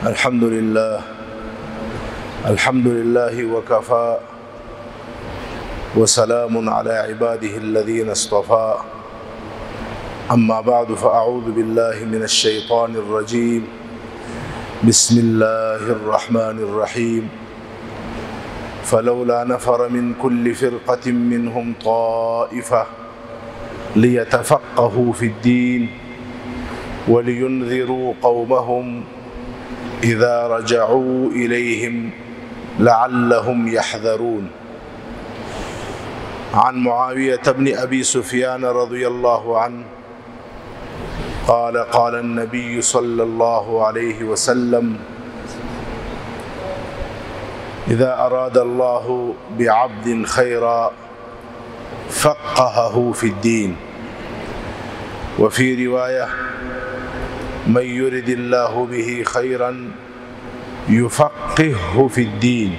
अल्हम्दुलिल्लाह वकफ़ा वसलामुन अला इबादिहिल्लज़ीना इस्तफ़ा अम्मा बअद फ़अऊज़ु बिल्लाहि मिनश्शैतानिर्रजीम बिस्मिल्लाहिर्रहमानिर्रहीम फ़लौला नफ़र मिन कुल्लि फ़िरक़तिन मिनहुम ताइफ़ा लियतफ़क़्क़हू फ़िद्दीन वलियुन्ज़िरू क़ौमहुम इज़ा रजअू इलैहिम लअल्लहुम यहज़रून। अन मुआवियह इब्न अबी सुफ़ियान रज़ियल्लाहु अन्हु क़ाल क़ाल नबी सल्लल्लाहु अलैहि वसल्लम इज़ा अरादल्लाहु बिअब्दिन खैरा फ़क़्क़हहू फ़िद्दीन वफ़ी रिवायह मन युरिदिल्लाहु बिही खैरन युफ़क़्क़िहहु फ़िद्दीन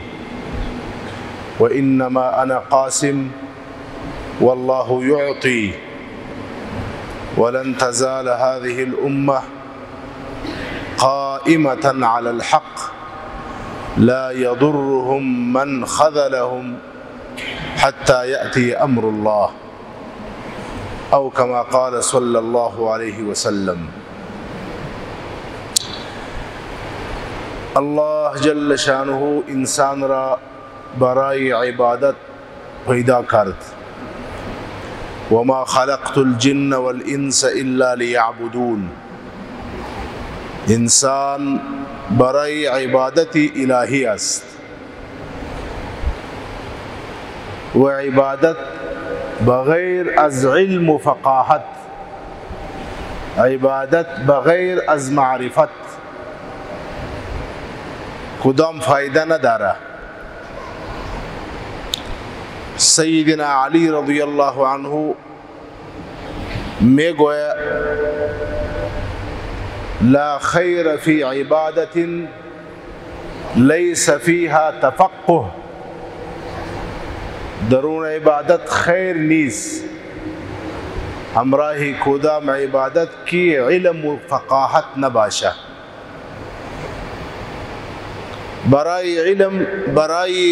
व इन्नमा अना क़ासिम वल्लाहु युअती वलन तज़ाल हाज़िहिल उम्मह क़ाइमतन अलल हक़्क़ ला यदुर्रुहुम मन ख़ज़लहुम हत्ता यअती अम्रुल्लाह औ कमा क़ाल सल्लल्लाहु अलैहि वसल्लम। अल्लाह जल्ल शानुहु इंसान रा बराई इबादत पैदा करद। वमा खलक़तुल जिन्न वल इंस इल्ला लियअबुदून। इंसान बराई इबादती इलाही است व इबादत बग़ैर अज़ इल्म व फ़क़ाहत, इबादत बग़ैर अज़ मारिफत खुदाम फ़ायदा न दारा। सय्यिदना अली रज़ियल्लाहु अन्हु में गोया ला खैर फ़ी इबादतिन लैस फ़ीहा तफ़क़्क़ुह। दरून इबादत खैर नीस हमराही खुदाम इबादत की इल्म व फ़क़ाहत न बाशा। बराई इल्म बराई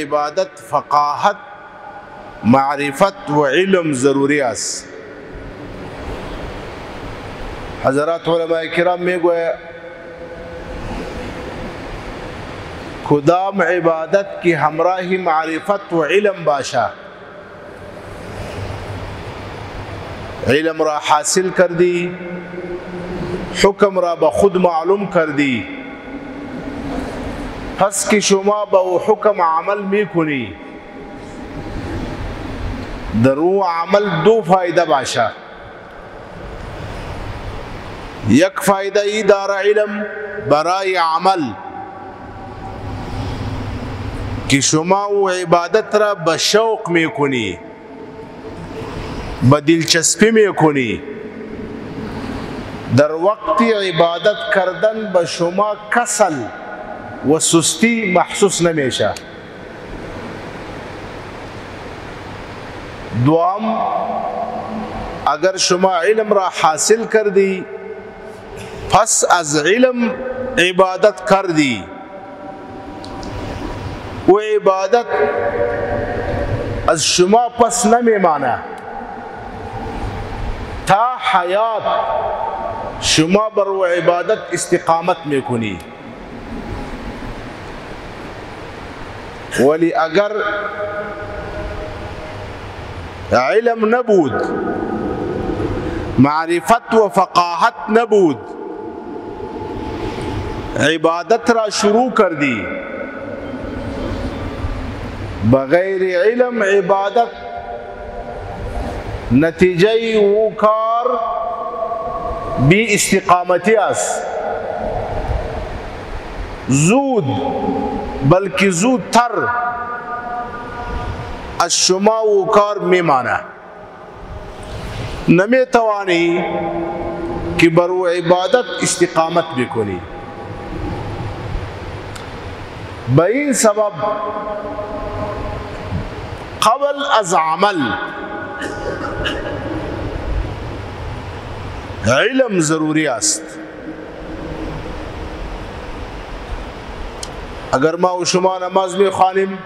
इबादत फ़क़ाहत मारिफत व इल्म ज़रूरी است। हज़रात उलमा किराम में गोया खुदाम इबादत की हमराही मारिफत व इल्म बाशा। इल्म रा हासिल कर दी, हुक्म रा बखुद मालूम कर दी, पस की शुमा बहु हुक्म अमल में कुनी। दरू अमल दो फायदा बाशा। यक फायदा ई दारा इल्म बराई अमल कि शुमा वो इबादत रा बशौक में कुनी, बदिलचस्पी में कुनी। दर वक्ती इबादत करदन बशुमा कसल व सुस्ती महसूस नमेशा। दुआम अगर शुमा इल्म रा हासिल कर दी फस अज इल्म इबादत कर दी, वो इबादत अज शुमा पस न में माना था हयात शुमा बर वो इबादत इस्तिकामत में कुनी। वली अगर इल्म नबूद मारिफत व फ़क़ाहत नबूद इबादत रा शुरू कर दी, बग़ैर इल्म इबादत नतीजई वो कार बी इस्तिकामती است। जूद बल्कि जूद थर अशुमा वो कार में माना नमे तवानी कि बरु इबादत इस्तिकामत बिकुनी। बईन सबब क़बल अज़ अमल इल्म ज़रूरी است। اگر ما و شما نماز میخوانیم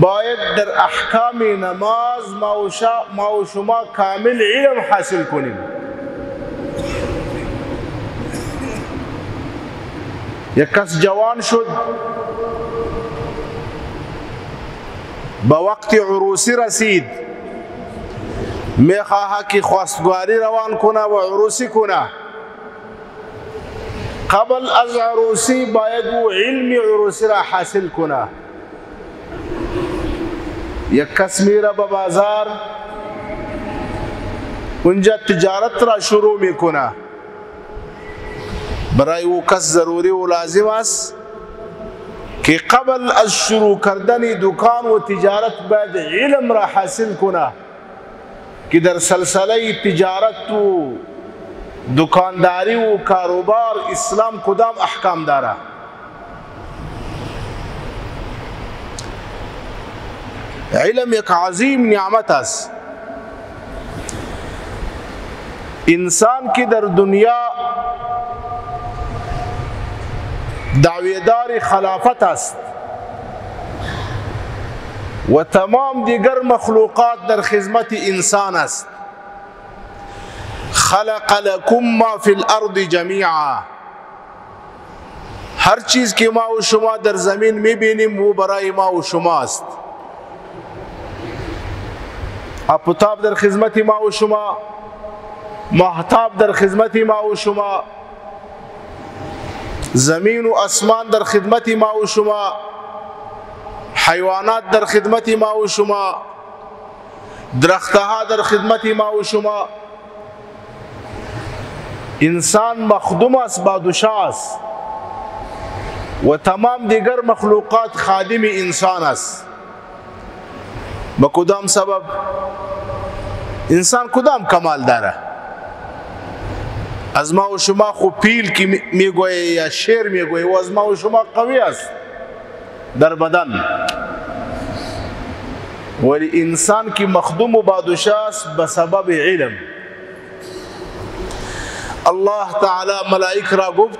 باید در احکام نماز ما و شما کامل علم حاصل کنیم. یک کس جوان شد، با وقت عروسی رسید، میخواه که خواستگاری روان کنه و عروسی کنه. قبل از عروسی باید او علم عروسی را حاصل کنه. یک کس میره به بازار، اونجا تجارت را شروع میکنه. برای او کس ضروری و لازم است که قبل از شروع کردن دکان و تجارت باید علم را حاصل کنه که در سلسله تجارت و دکانداری و کاروبار اسلام کدام احکام داره. علم یک عظیم نعمت است. انسان که در دنیا دعویدار خلافت است و تمام دیگر مخلوقات در خدمت انسان است. خلق لكم ما فی الارض جمیعا. هر چیز که ما و شما در زمین میبینیم و برای ما و شما است. آفتاب در خدمت ما و شما، ماهتاب در خدمت ما و شما، زمین و اسمان در خدمت ما و شما، حیوانات در خدمت ما و شما، درختها در خدمت ما و شما. انسان مخدوم است، بادشاه است و تمام دیگر مخلوقات خادم انسان است. با کدام سبب؟ انسان کدام کمال داره؟ از ما و شما خو پیل که میگوی یا شیر میگوی و از ما و شما قوی است در بدن، ولی انسان که مخدوم و بادشاه است به سبب علم. الله تعالی ملائک را گفت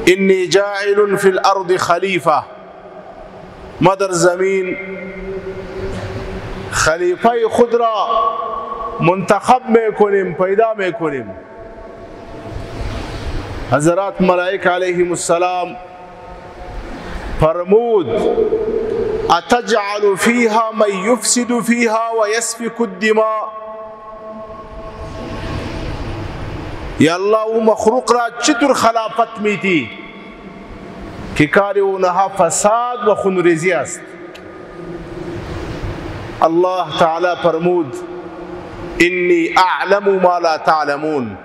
انی جاعل فی الارض خلیفه. ما در زمین خلیفه خود را منتخب میکنیم، پیدا میکنیم. حضرات ملائک علیهم السلام فرمود اتجعل فیها من یفسد فیها و یسفک الدماء. یا الله او مخلوق را چطور خلافت میتی که کار اونها فساد و خونریزی است. الله تعالی فرمود انی اعلم ما لا تعلمون.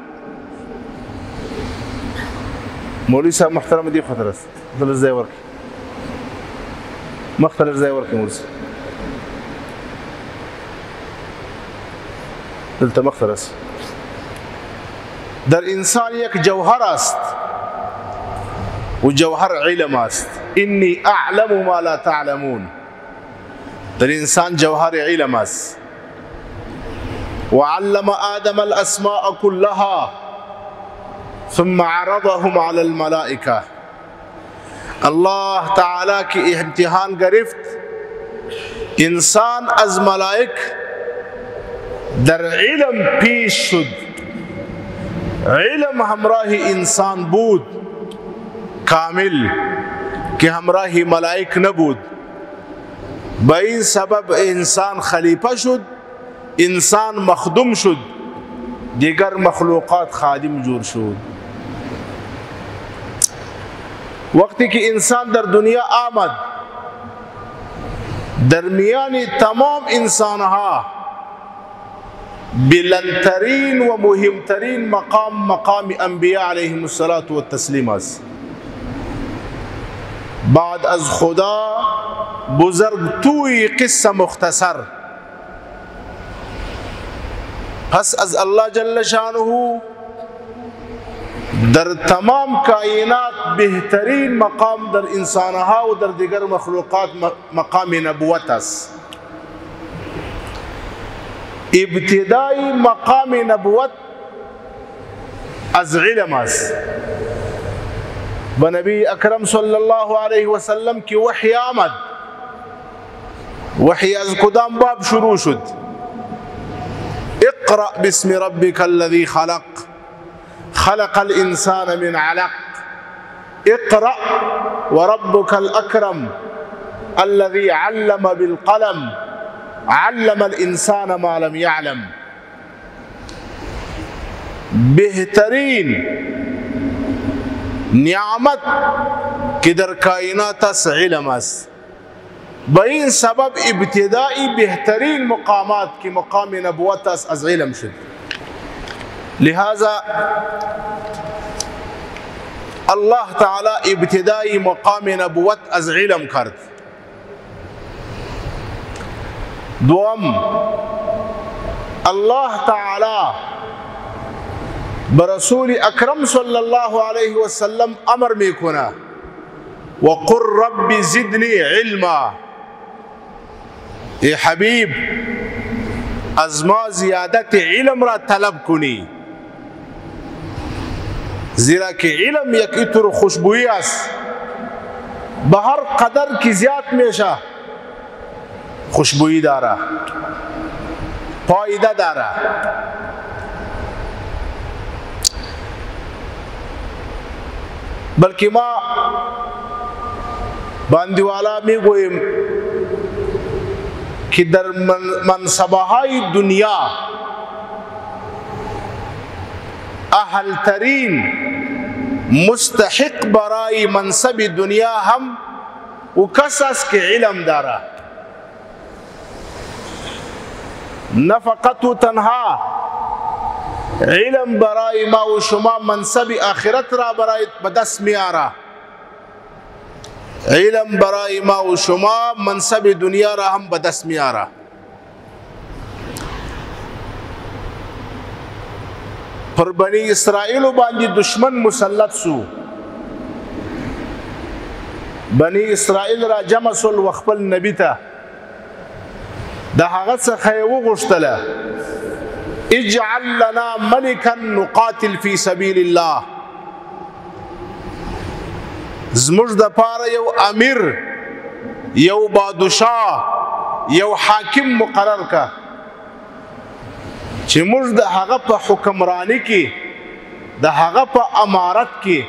مولوی صاحب محترم دی خطر است دل ځای ورکړي، مختلف ځای ورکړي. مولوی صاحب دلته مختلف است. در انسان یک جوهر است و جوهر علم است. انی اعلم ما لا تعلمون. در انسان جوهر علم است. وعلم آدم الاسماء كلها ثم عرضهم على الملائكه. الله تعالی کی امتحان گرفت انسان از ملائک در علم پیش شد. علم همراه انسان بود کامل که همراه ملائک نبود. با این سبب انسان خلیفه شد، انسان مخدوم شد، دیگر مخلوقات خادم جور شد. وقتی که انسان در دنیا آمد در میان تمام انسانها بلندترین و مهمترین مقام انبیاء علیهم الصلاة والتسلیم است. بعد از خدا بزرگ توی قصه مختصر، پس از الله جل شانه در تمام کائنات بهترین مقام در انسانها و در دیگر مخلوقات مقام نبوت است. ابتدای مقام نبوت از علم است. بنبی اکرم صلی اللہ علیہ وسلم کی وحی آمد. وحی از کدام باب شروع شد؟ اقرأ باسم ربك الذي خلق خلق الإنسان من علق اقرأ وربك الأكرم الذي علم بالقلم علم الإنسان ما لم يعلم. بہترین نعمت کی در کائنات اس علم است. بین سبب ابتدائی بہترین مقامات کی مقام نبوت از علم شد. لہذا اللہ تعالی ابتدائی مقام نبوت از علم کرد. دوم اللہ تعالی برسول اکرم صلی اللہ علیہ وسلم امر میں کنا وقر رب زدنی علما. اے حبیب از ما زیادت علم را طلب کنی، زیرا کہ علم یک اتر خوشبوئی است، بہر قدر کی زیاد میشا خوشبوئی دارا، فائدہ دارا. بلکہ ما باندیوالا می گویم کہ در منصبهای دنیا اہل ترین مستحق برای منصب دنیا ہم وہ کس است کہ علم دارا. نہ فقط و تنہا علم برای ما و شما منصب آخرت را برای بدست میارا، علم برای ما و شما منصب دنیا را هم بدست میارا. پر بنی اسرائیل باندې دشمن مسلط سو. بنی اسرائیل را جمع سول وخپل نبی ته د هغه څخه یې وغوښتله اجعل لنا ملکا نقاتل فی سبیل الله. زموږ د پاره یو امیر، یو بادشاه، یو حاکم مقرر کا چې موږ د هغه په حکمرانی کې، د هغه په امارت کې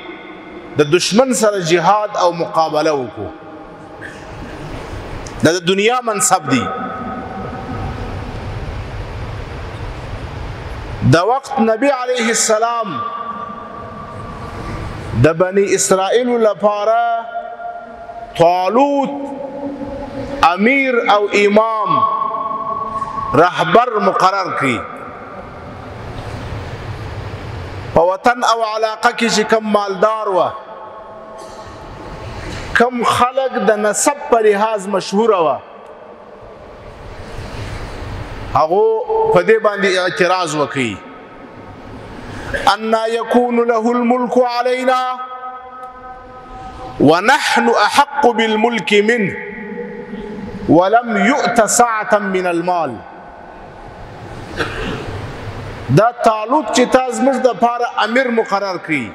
د دشمن سره جهاد او مقابله وکړو. دا د دنیا منصب دی. دا وقت نبی علیہ السلام د بنی اسرائیل لپاره طالوت امیر او امام رهبر مقرر کړي. په وطن او علاقه کې چې کم مالدار و، کم خلق د نسب په لحاظ مشهور و، هغه په دې باندې اعتراض وکړي ان يكون له الملك علينا ونحن احق بالملك منه ولم يؤت سعة من المال. دا طالوت چې تاسو موږ د پاره امیر مقرر کړي،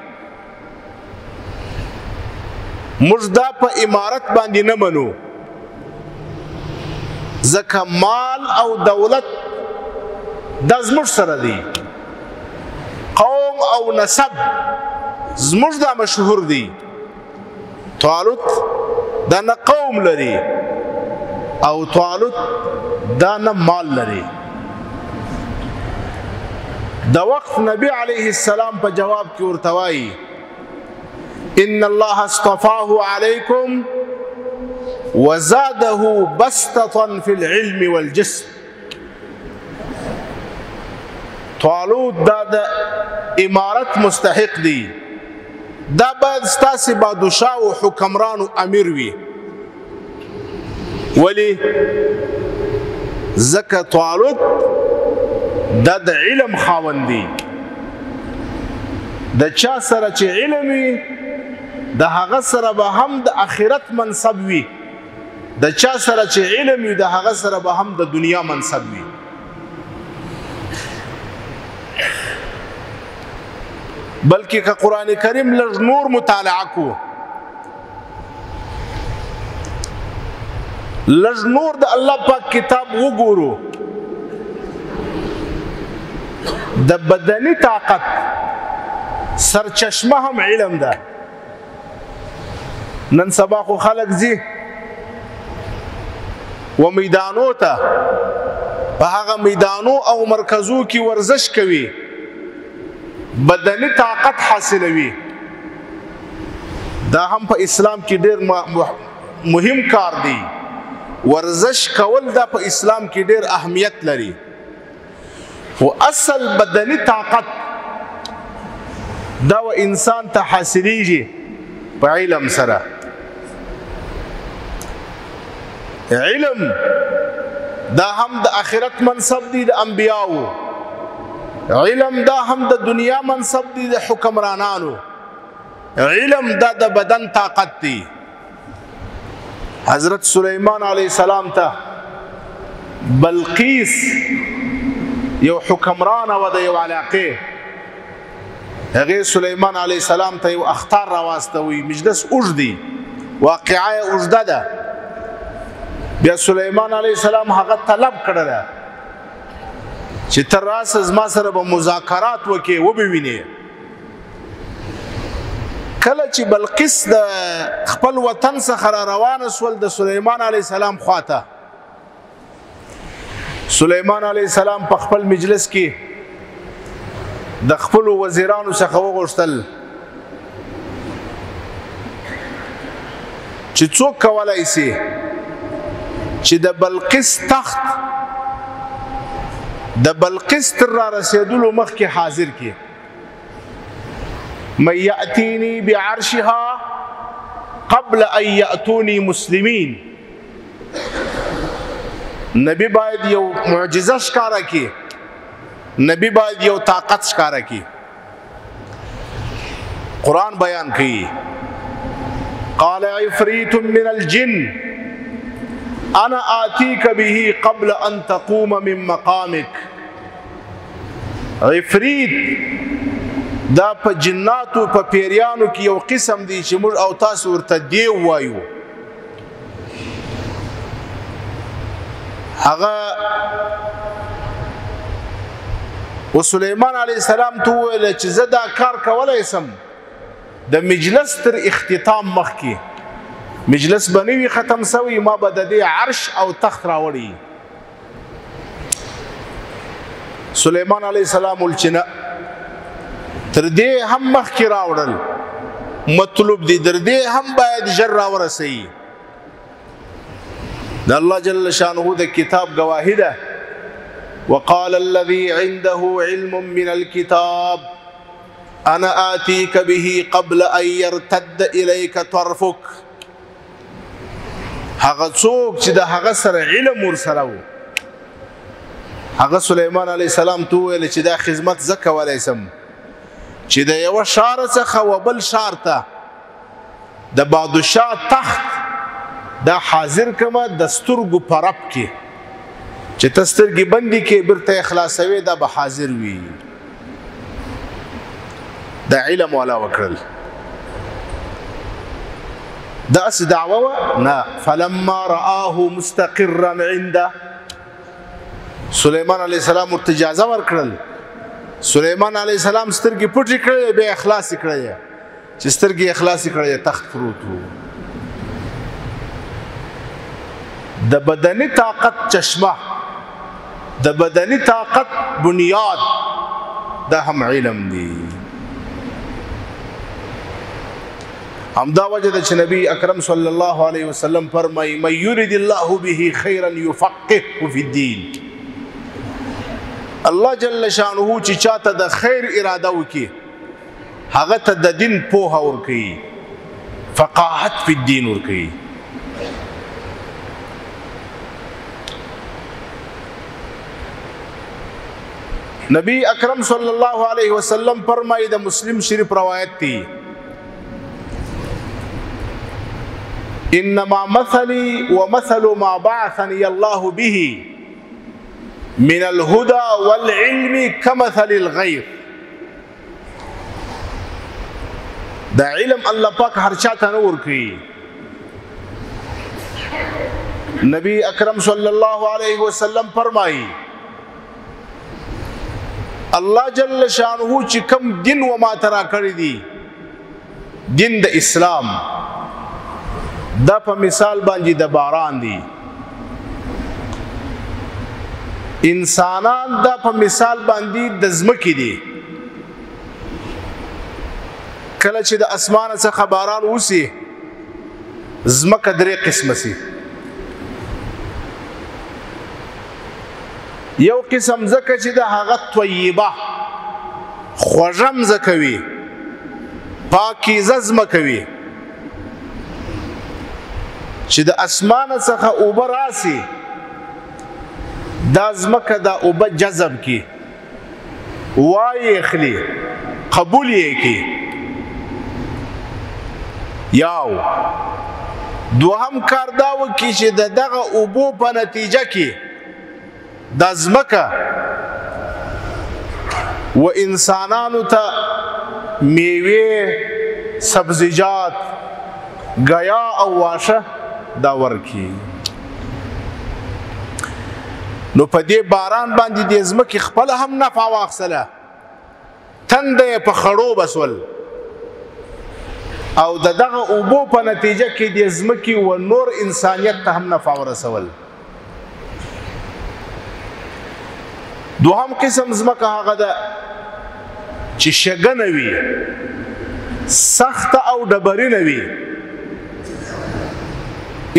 موږ دا په امارت باندې نه منو، ځکه مال او دولت دا زموږ سره دی، قوم او نسب زموږ دا مشهور دی. طالوت دا نه قوم لري او طالوت دا نه مال لري. دا وقت نبی علیہ السلام په جواب کې ورته وایي ان الله اصطفاه علیکم وزاده بسطة في العلم والجسم. طالوت دا د امارت مستحق دی، دا باید ستاسې بادشاه او حکمران او امیر وي. ولی ځکه طالوت دا د علم خاوند دی. د چا سره چې علم وي د هغه سره به هم د آخرت منصب وي، د چا سره چې علم وي د هغه سره به هم د دنیا منصب وي. بلکې که قرآن کریم لږ نور مطالعه کو، لږ نور د الله پاک کتاب وګورو، د بدني طاقت سرچشمه هم علم ده. نن سبا خو خلک ځي و میدانو ته، په هغه میدانو او مرکزو کې ورزش کوي، بدني طاقت حاصلوي. دا هم په اسلام کې ډېر مهم کار دی. ورزش کول دا په اسلام کې ډېر اهمیت لري. و اصل بدني طاقت دا و انسان ته حاصلېږي په علم سره. علم دا هم د آخرت منصب دی د انبیاو، علم دا هم د دنیا منصب دی د حکمرانانو، علم دا د بدن طاقت دی. حضرت سلیمان علیه السلام ته بلقیس یو حکمران و د یو علاقې، هغه سلیمان علیه السلام ته یو اخطار راواستوي، مجلس اوږد دی، واقعه اوږده ده. بیا سلیمان علیه السلام هغه طلب کړله چې ته راسه زما سره به مذاکرات وکړې وبه وینې. کله چې بلقیس د خپل وطن څخه را روانه سول د سلیمان علیه السلام خواته، سلیمان علیه السلام په خپل مجلس کې د خپلو وزیرانو څخه وغوښتل چې څوک کولی سي چې د بلقیس تخت د بلقیس تر را رسیدلو مخکې حاضر کړي. من یأتینی بعرشها قبل ان یأتونی مسلمین. نبی باید یو معجزه ښکاره کړي، نبی باید یو طاقت ښکاره کړي. قرآن بیان کوي قال عفریت من الجن انا آتیک به قبل ان تقوم من مقامک. عفریت دا په جناتو په پیریانو کې یو قسم دی چې موږ او تاسو ورته دیو وایو. هغه و سلیمان علیه السلام ته وویل چې زه دا کار کولی سم د مجلس تر اختتام مخکې، مجلس به نه وي ختم سوی، ما به د دې عرش او تخت راوړي. سلیمان علیه السلام ویل چې نه، تر دې هم مخکې راوړل مطلوب دی، تر دې هم باید ژر راورسوي. د الله جل شانه د کتاب گواهی ده وقال الذي عنده علم من الكتاب انا آتيك به قبل ان يرتد اليك طرفك. هغه څوک چې د هغه سره علم ورسره و، هغه سلیمان علیه السلام ته وویل چې دا خدمت زه کولی سم چې د یوه ښار څخه و بل ښار ته د بادشاه تخت دا حاضر کمه د سترګو په رپ کې، چې ته سترګې بندې کې بیرته یې خلاصوې دا به حاضر وي. دا علم والا وکړل. داسې دعوه وه نه. فلما رآه مستقرا عنده، سلیمان علیه السلام ورته اجازه ورکړل. سلیمان علیه السلام سترګې پټې کړې، بیا یې خلاصې کړې. چې سترګې یې خلاصې کړې تخت پروت و. د بدني طاقت چشمه، د بدني طاقت بنیاد دا هم علم دی. همدا وجه ده چې نبی اکرم صلی الله علیه وسلم فرمایي من یرید الله به خیرا یفقهه فی الدین. الله جل شانه چې چاته د خیر اراده وکړي هغه ته د دین پوهه ورکوي، فقاهت فی الدین ورکوي. نبی اکرم صلی الله علیه وسلم فرمایي د مسلم شریف روایت دی انما مثلی ومثل ما بعثني الله به من الهدى والعلم كمثل الغيث. دا علم الله پاک هر چاته نه ورکوي. نبی اکرم صلی الله علیه وسلم فرمایي الله جل شانه چې کوم دین و ما ترا کړی دی دین د اسلام دا په مثال باندې د باران دی. انسانان دا په مثال باندې د ځمکې دي. کله چې د اسمان څخه باران وسی ځمکه درې قسمه سي. یو قسم ځکه چې د هغه طیبه خوږه مځکه وي پاکیزه ځمکه وي چې د اسمان څخه اوبه راسي دا ځمکه دا اوبه جذب کی وای اخلي قبول یې کی. یاو دوهم کار دا وکړي چې دغه اوبو په نتیجه کې دا ځمکه و انسانانو ته میوې سبزیجات غیا او واشه دا ورکی. نو په دې باران باندې د ځمکې خپل هم نفع واخصله تنده په خړو بسول او دغه اوبو په نتیجه کې د ځمکې و نور انسانیت ته هم نفع ورسول. دوهم قسم ځمکه هغه ده چې شګنه وي سخته او ډبرینه وي.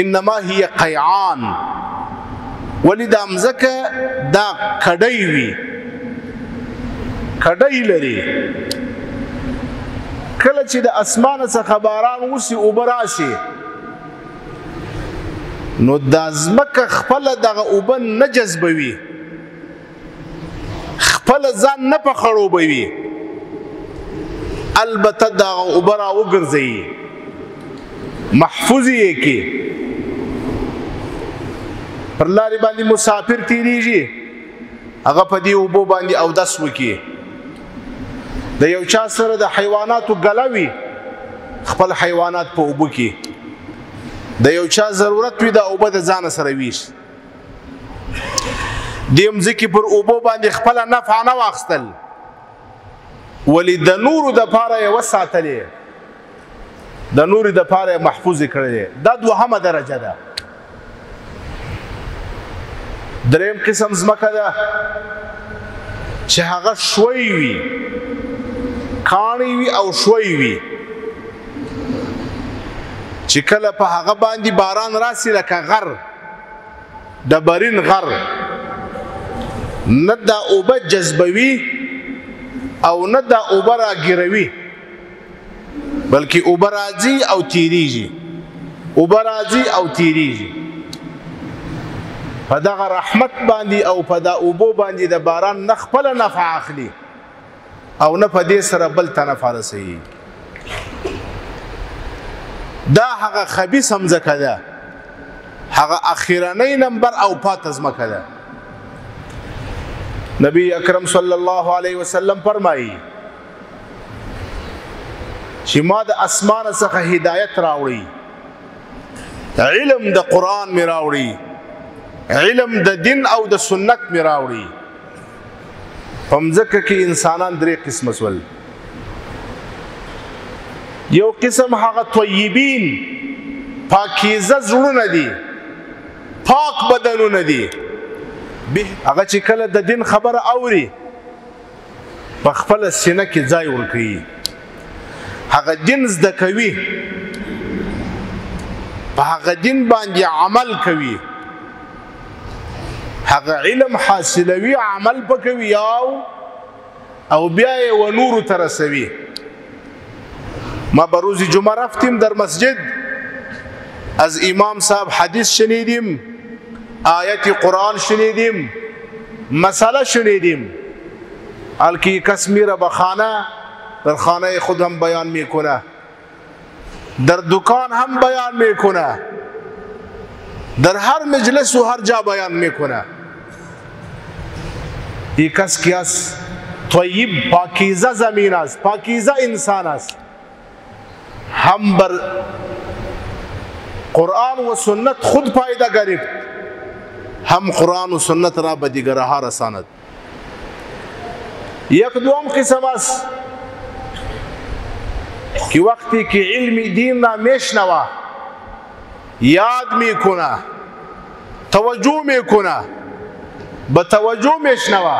انما هي قیعان ولی دا مځکه دا کډی وي کډی لري. کله چې د اسمان څخه باران وسی اوبه راسي نو دا ځمکه خپله دغه اوبه نه جذبوي خپل ځان نه په خړوبوي البته دغه اوبه راوګرځوي محفوظ یې کړي. پر لارې باندې مسافر تیریږي هغه په دې اوبو باندې اودس وکړي. د یو چا سره د حیواناتو ګله وي خپل حیوانات په اوبو کې د یو چا ضرورت وي د اوبه د ځانه سره ویش دې مځکې پر اوبو باندې خپله نفع نه واخیستل ولې د نورو دپاره یې وساتلې د نورو دپاره یې محفوظ کړی. دا دوهمه درجه ده. دریم قسم ځمکه ده چې هغه شوی وي کاڼی وي او شوی وي چې کله په هغه باندې باران راسي لکه غر ډبرین غر نه دا اوبه جذبوي او نه دا اوبه راګیروي بلکې اوبه راځي او تیریږي اوبه راځي او تیریږي. په دغه رحمت باندې او په دا اوبو باندې د باران نه خپله نفع اخلي او نه په دې سره بل ته نفع رسوي. دا هغه خبیثه مځکه ده هغه اخرنی نمبر او پاته ځمکه ده. نبی اکرم صلی الله علیه وسلم فرمایي چې ما د اسمان څخه هدایت راوړي علم د قرآن می راوړي علم د دین او د سنت می راوړي. په مځکه کې انسانان درې قسمه سول. یو قسم هغه طیبین پاکیزه زړونه دي پاک بدنونه دي هغه چې کله د دین خبره اوري په خپله سینه کې ځای ورکوي هغه دین زده کوي په هغه دین باندې عمل کوي هغه علم حاصلوي عمل پکوي او بیا یې و نورو ته رسوي. ما به روز جمعه رفتیم در مسجد از امام صاحب حدیث شنیدیم آیت قرآن شنیدیم مسئله شنیدیم الکی کس میره به خانه در خانه خود هم بیان میکنه در دکان هم بیان میکنه در هر مجلس و هر جا بیان میکنه. این کس کی است؟ طیب پاکیزه زمین است پاکیزه انسان است हम बर कुरान व सुन्नत खुद फायदा गरफ्त हम कुरान व सुन्नत रा बदिगरहा रसानत एक दोम किस्म कि वक्ती की इल्मी दीन ना मेशनवा याद में कुना तवज्जो में कुना बतवज्जो मेशनवा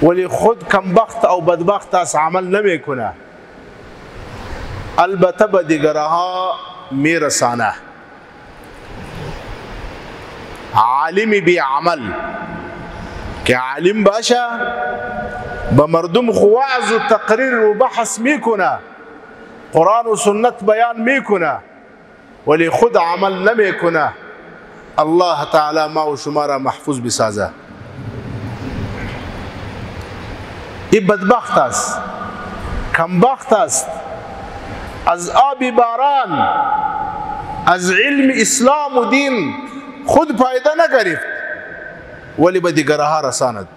वली खुद कम बख्त और बदबख्त अस अमल न में कुना अलबत्ता बदिगरहा में रसाना आलिम भी अमल के आलिम बाशा बमर्दुम ख्वाज तकरीर व बहस में कुना कुरान व सुन्नत बयान में कुना वली खुद अमल न में कुना अल्लाह ताला मा व शुमारा महफूज बिसाजा ये बदबख्त است कमबख्त است از آب باران از علم اسلام و دین خود فایده نگرفت ولی به دیگرها رساند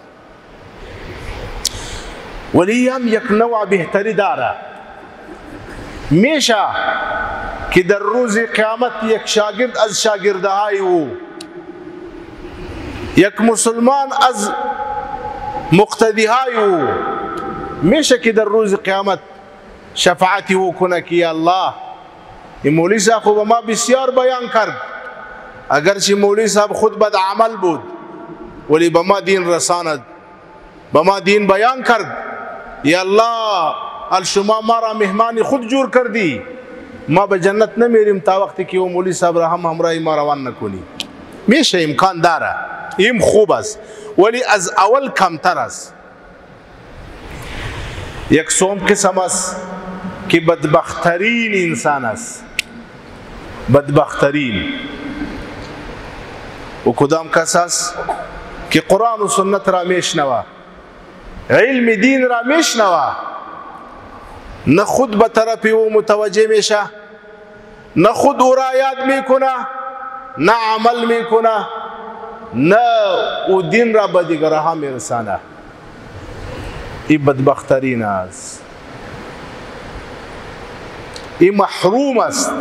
ولی هم یک نوع بهتری داره میشه که در روز قیامت یک شاگرد از شاگردهای او یک مسلمان از مقتدیهای او میشه که در روز قیامت شفاعتی او کنه که یا الله این مولوی صاحب خوب ما بسیار بیان کرد اگرچه مولوی صاحب خود بد عمل بود ولی به ما دین رساند به ما دین بیان کرد یا الله الشما ما را مهمان خود جور کردی ما به جنت نمیریم تا وقتی که او مولوی صاحب را هم همراهی ما روان نکنی میشه امکان داره این خوب است ولی از اول کمتر است یک سوم قسم است که بدبخترین انسان است بدبخترین و کدام کس است که قرآن و سنت را میشنوه علم دین را میشنوه نه خود به طرف او متوجه میشه نه خود او را یاد میکنه نه عمل میکنه نه او دین را به دیگرها میرسانه این بدبخترین است این محروم است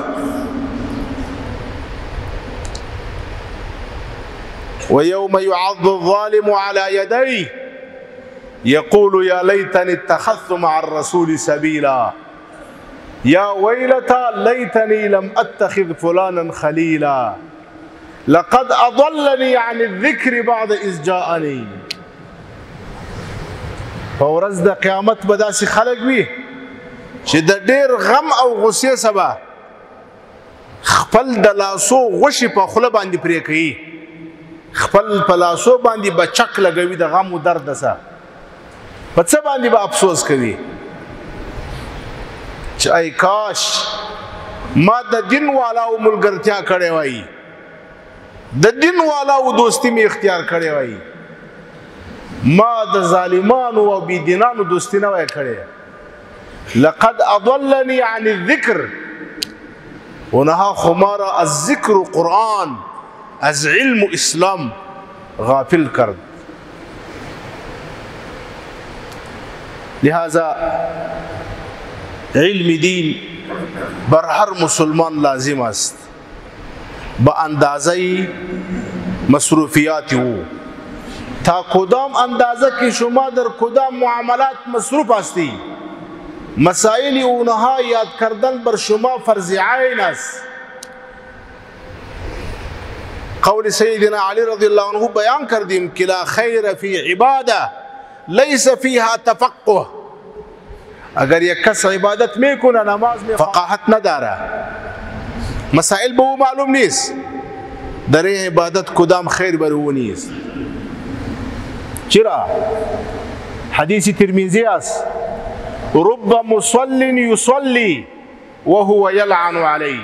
و یوم یعض الظالم علی یدیه یقول یا لیتنی اتخذت مع الرسول سبیلا یا ویلتا لیتنی لم اتخذ فلانا خلیلا لقد اضلني عن الذكر بعد اذ جاءني فورز د قیامت به داسې خلک وي چې د ډېر غم او غصې سبا خپل د لاسو غوښې په خوله باندې پرې کوي خپل په لاسو باندې به چک لګوي د غم و درد سره په څه باندې به افسوس کوي چې ای کاش ما د دین والاو ملګرتیا کړې وای د دین والاو دوستی می اختیار کړې وای ما د ظالمانو او بيدینانو دوستی نه وای کړې لقد اضلني عن الذكر ونها خمارا الذكر قرآن از علم اسلام غافل کرد لہذا علم دین بر هر مسلمان لازم است با اندازه مصروفیات او تا کدام اندازه که شما در کدام معاملات مصروف هستی مسائل اونها یاد کردن بر شما فرض عین است قول سیدنا علی رضی الله عنه بیان کردیم که لا خیر فی عباده لیس فیها تفقه اگر یک کس عبادت میکنه نماز می فقاهت نداره مسائل به او معلوم نیست در این عبادت کدام خیر بر او نیست چرا حدیث ترمذی است رب مصل یصلی وهو یلعن علیه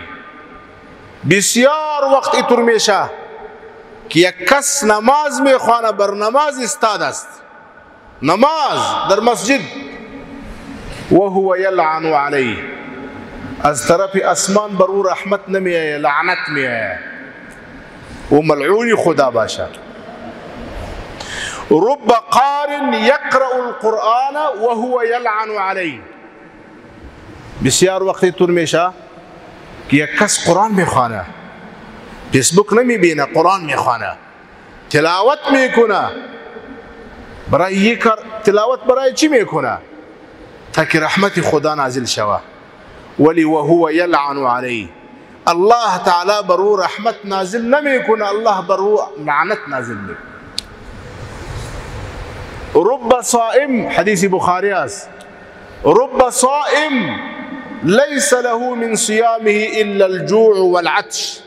بسیار وقت اینطور میشه که یک کس نماز میخوانه بر نماز استاد است نماز در مسجد وهو یلعن علیه از طرف اسمان بر او رحمت نمیآیه لعنت میآیه و ملعون خدا باشه رب قار يقرأ القرآن وهو يلعن عليه بسیار وقتی تون میشه که یک کس قرآن میخوانه، فیسبوک نمیبینه، قرآن میخوانه، تلاوت میکنه. برای یک کار تلاوت برای چی میکنه؟ تاکه رحمت خدا نازل شوه. ولی وهو یلعن علیه، الله تعالی برو رحمت نازل نمیکنه، الله برو لعنت نازل میکنه. رب صائم، حدیث بخاری است، رب صائم ليس له من صيامه الا الجوع والعطش.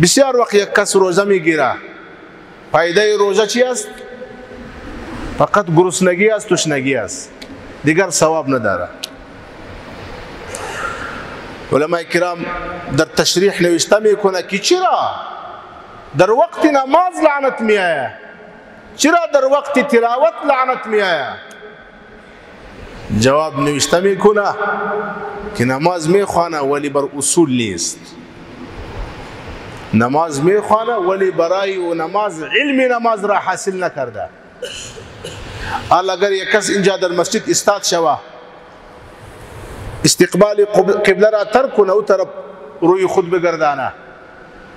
بسیار وقت یک کس روزه میگیره، فایده روزه چی است؟ فقط گرسنگی است، تشنگی است، دیگر ثواب نداره. علماء کرام در تشریح نوشته میکنه که چرا در وقت نماز لعنت میآید، چرا در وقت تلاوت لعنت میآید؟ جواب نوشته میکنه که نماز میخوانه ولی بر اصول نیست، نماز میخوانه ولی برای او نماز علم نماز را حاصل نکرده. حالا اگر یک کس اینجا در مسجد استاد شوه، استقبال قبله را ترک کنه، او طرف روی خود بگردانه،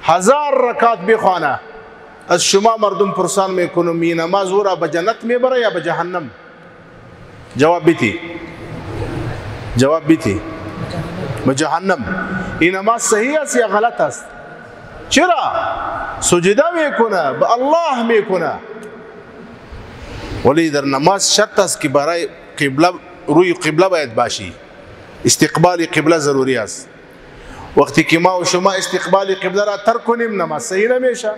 1000 رکعت بخوانه، از شما مردم پرسان میکنم این نماز او را به جنت میبره یا به جهنم؟ جواب بیتی، جواب بیتی به جهنم. این نماز صحیح است یا غلط است؟ چرا؟ سجده میکنه، به الله میکنه، ولی در نماز شرط است که برای قبله روی قبله باید باشی، استقبال قبله ضروری است. وقتی که ما و شما استقبال قبله را ترک کنیم نماز صحیح نمیشه.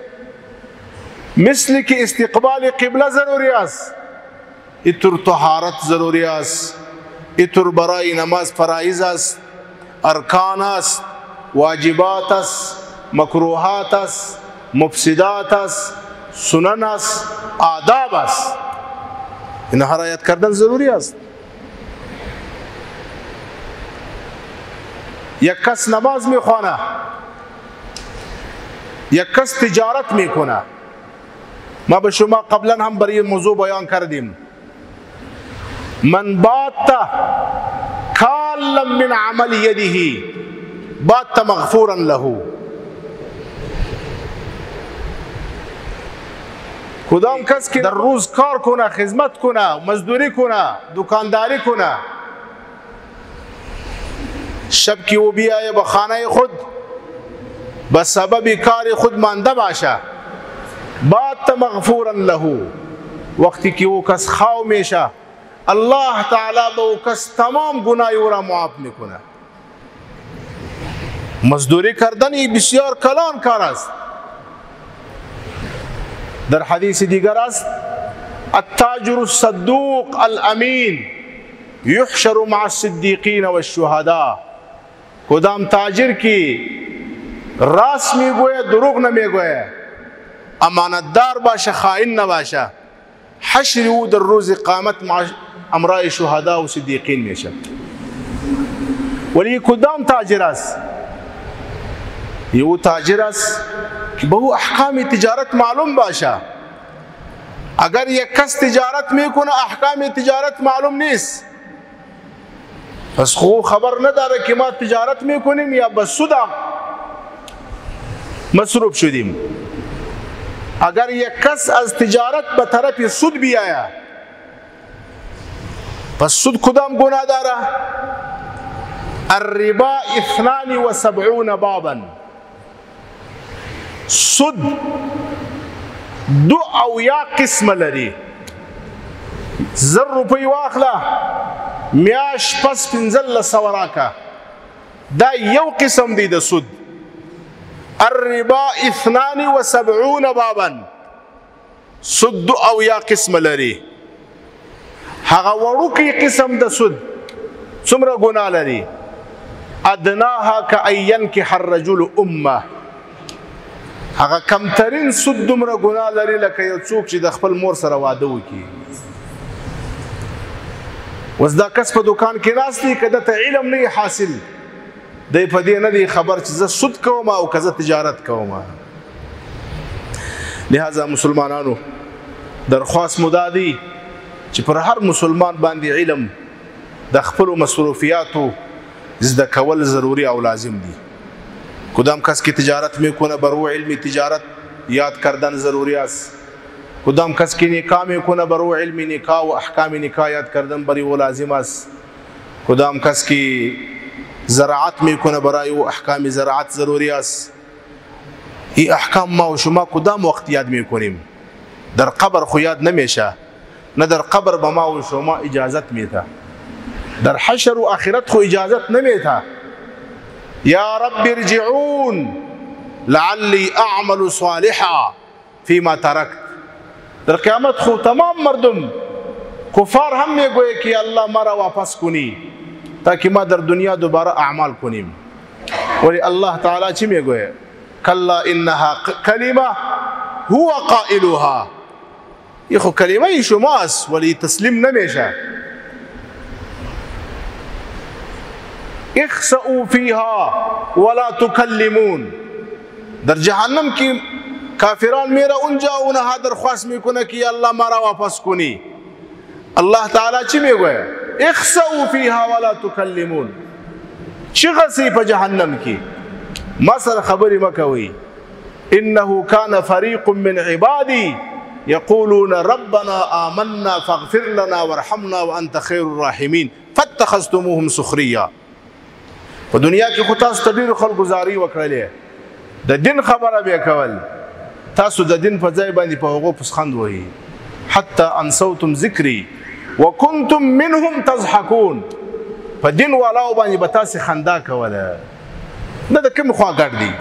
مثل که استقبال قبله ضروری است، اینطور طهارت ضروری است، اینطور برای نماز فرایض است، ارکان است، واجبات است، مکروهات است، مفسدات است، سنن است، آداب است. اینها رعایت کردن ضروری است. یک کس نماز میخوانه، یک کس تجارت میکنه. ما به شما قبلا هم برای موضوع بیان کردیم، من بات کالا من عمل یده بات مغفورا له. کدام کس که در روز کار کنه، خدمت کنه، مزدوری کنه، دکانداری کنه، شب که او بیایه به خانه خود به سبب کار خود مانده باشه، بات مغفورا له. وقتی که او کس خواو میشه، الله تعالی به او کس تمام گناه او را معاف میکنه. مزدوری کردن بسیار کلان کار است. در حدیث دیگر است التاجر الصدوق الامین یحشر مع الصدیقین والشهداء. کدام تاجر کی راست میگوید، دروغ نمیگوید، امانتدار باشه، خائن نباشه، حشر او در روز قیامت مع امرای شهدا و صدیقین میشه. ولی کدام تاجر است؟ یو تاجر است که به او احکام تجارت معلوم باشه. اگر یک کس تجارت میکنه احکام تجارت معلوم نیست، پس خو خبر نداره که ما تجارت میکنیم یا به سود مصروف شدیم. اگر یک کس از تجارت به طرف سود بیاید، پس سود کدام گناه داره؟ الربا 72 بابا. سود 2 قسم لري. 1000 روپۍ واخله میاش پس 1500 راکه، دا یو قسم دی د سود. الربا 72 بابا، سود 2 قسم لري. هغه وړوکی قسم د سود څومره ګناه لري؟ ادناها کأن ينكح الرجل امه. هغه کمترین سود دومره ګناه لري لکه یو څوک چې د خپل مور سره واده وکړي. اوس دا کس په دکان کې ناست دی، که دته علم نه حاصل دی، په دې نه دی خبر چې زه سود کوم او که زه تجارت کوم. لہذا مسلمانانو درخواست مو دا دی چې پر هر مسلمان باندې علم د خپل مصروفیاتو زده کول ضروری او لازم دي. کدام کس کی تجارت میکنه برو علمی تجارت یاد کردن ضروری است. کدام کس کی نکاح میکنه برو علمی نکاح و احکام نکاح یاد کردن بری و لازم است. کدام کس کی زراعت میکنه برای و احکام زراعت ضروری است. این احکام ما و شما کدام وقت یاد میکنیم؟ در قبر خو یاد نمیشه، نه در قبر به ما و شما اجازت میده، در حشر و آخرت خو اجازت نمیده. یا رب ارجعون لعلی اعمل صالحا فيما ترکت. در قیامت خو تمام مردم کفار هم میگویه که الله مرا واپس کنی تاکہ ما در دنیا دوباره اعمال کنیم. ولی الله تعالی چی میگویه؟ کلا انها کلمه هو قائلها. یہ خو کلمه شماست ولی تسلیم نمیشه. اخسئوا فيها ولا تكلمون. در جهنم کی کافران میره اونجا اونها درخواست میکنه که الله مرا واپس کنی. الله تعالی چی میگویه؟ اخسئوا فيها ولا تكلمون. چی غسی په جهنم کی؟ ما سره خبرې مکوئ. انه كان فريق من عبادي يقولون ربنا آمنا فاغفر لنا وارحمنا وانت خير الراحمين فاتخذتموهم سخريا. په دنیا کې خو تاسو ته ډېرو خلکو زاري وکړلې، د دین خبره به کول، تاسو د دین په ځای باندې په هغو پسخند وهي. حتى انسوتم ذکري وكنتم منهم تضحكون. په دین والاو باندې به تاسې خندا کوله، نه د کوم خوا ګډ دي.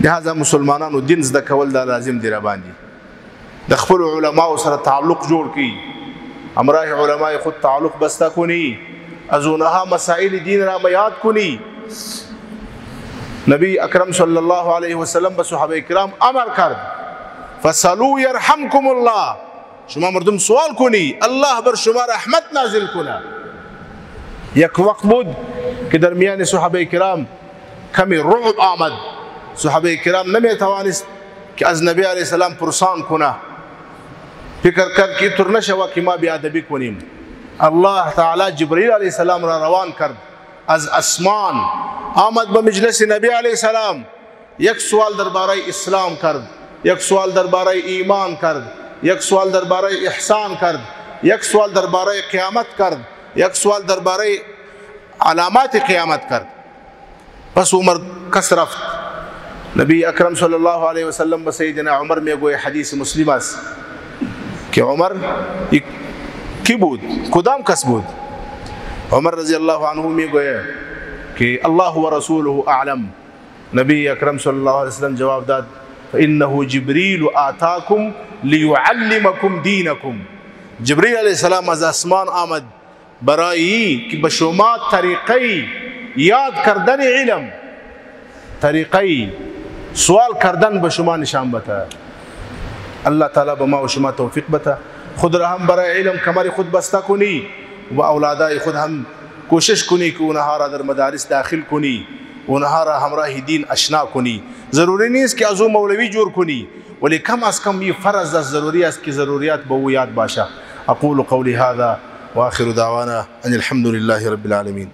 لهذا مسلمانانو دین زده کول دا لازم دی را باندې. د خپل علماو سره تعلق جوړ کړي، همراه علماء خود تعلق بسته کنی، از اونها مسائل دین را یاد کنی. نبی اکرم صلی الله علیه وسلم به صحابه کرام امر کرد فسلوا یرحمکم الله. شما مردم سوال کنی الله بر شما رحمت نازل کنه. یک وقت بود که درمیان صحابه کرام کمی رعب آمد. صحابه کرام نمیتوانست که از نبی علیه السلام پرسان کنه. فکر کرد که طور نشوه که ما بیادبی کنیم. الله تعالی جبرئیل علیه السلام را روان کرد از اسمان، آمد به مجلس نبی علیه السلام، یک سوال درباره اسلام کرد، یک سوال درباره ایمان کرد، یک سوال درباره احسان کرد، یک سوال درباره قیامت کرد، یک سوال درباره علامات قیامت کرد. پس عمر کس رفت. نبی اکرم صلی الله علیه وسلم به سیدنا عمر میگوی حدیث مسلم است که عمر کی بود؟ کدام کس بود؟ عمر رضی الله عنه میگویه که الله و رسوله اعلم. نبی اکرم صلی الله علیه وسلم جواب داد فانه جبریل آتاکم لیعلمکم دینکم. جبریل علیه السلام از آسمان آمد برای که به شما طریقه یاد کردن علم، طریقه سوال کردن به شما نشان بده. الله تعالی به ما و شما توفیق بده. خود را هم برای علم کمر خود بسته کنی و اولادای خود هم کوشش کنی که اونها را در مدارس داخل کنی، اونها را همراه دین اشنا کنی. ضروری نیست که از او مولوی جور کنی، ولی کم از کم یہ فرض است، ضروری است که ضروریات به او یاد باشه. اقول قولی هذا واخر دعوانا ان الحمد لله رب العالمین.